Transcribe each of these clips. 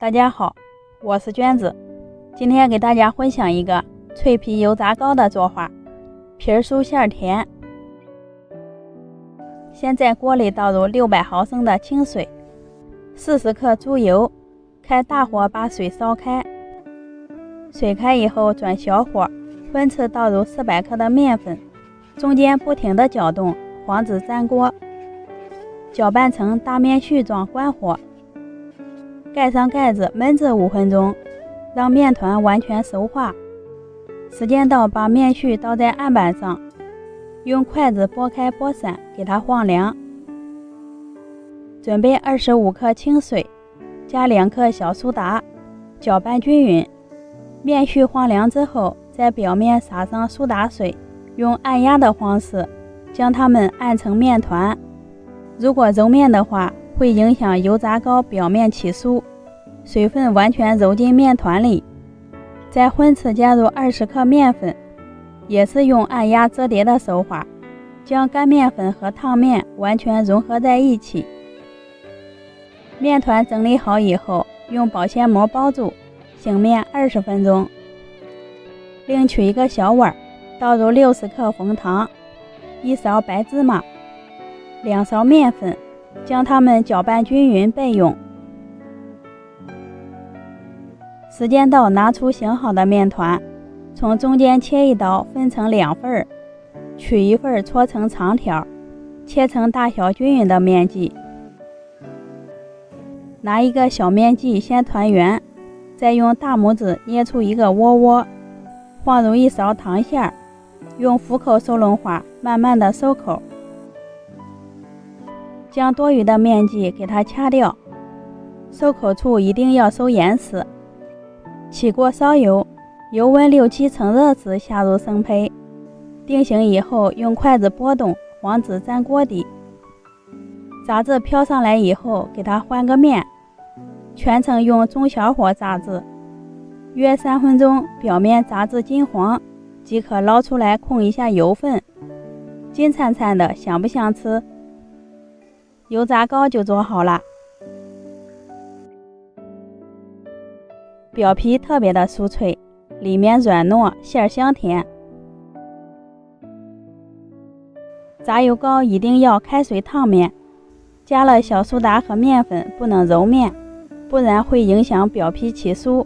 大家好，我是娟子，今天给大家分享一个脆皮油炸糕的做法，皮儿酥馅儿甜。先在锅里倒入600毫升的清水，40克猪油，开大火把水烧开。水开以后转小火，分次倒入400克的面粉，中间不停地搅动，防止粘锅。搅拌成大面絮状，关火。盖上盖子焖制5分钟，让面团完全熟化。时间到，把面絮倒在案板上，用筷子拨开拨散，给它放凉。准备25克清水，加2克小苏打，搅拌均匀。面絮放凉之后，在表面撒上苏打水，用按压的方式将它们按成面团。如果揉面的话，会影响油炸糕表面起酥，水分完全揉进面团里。再分次加入20克面粉，也是用按压折叠的手法，将干面粉和烫面完全融合在一起。面团整理好以后，用保鲜膜包住，醒面20分钟。另取一个小碗，倒入60克红糖，1勺白芝麻，2勺面粉，将它们搅拌均匀备用。时间到，拿出醒好的面团，从中间切一刀，分成2份，取一份搓成长条，切成大小均匀的面剂。拿一个小面剂先团圆，再用大拇指捏出一个窝窝，放入1勺糖馅，用虎口收拢法慢慢的收口。将多余的面剂给它掐掉，收口处一定要收严实。起锅烧油，油温6、7成热时下入生胚，定型以后用筷子拨动，防止粘锅底。炸至飘上来以后，给它翻个面，全程用中小火炸制，约3分钟，表面炸至金黄即可捞出来控一下油分。金灿灿的，香不香吃？油炸糕就做好了，表皮特别的酥脆，里面软糯，馅香甜。炸油糕一定要开水烫面，加了小苏打和面粉，不能揉面，不然会影响表皮起酥。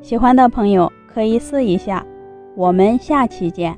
喜欢的朋友可以试一下，我们下期见。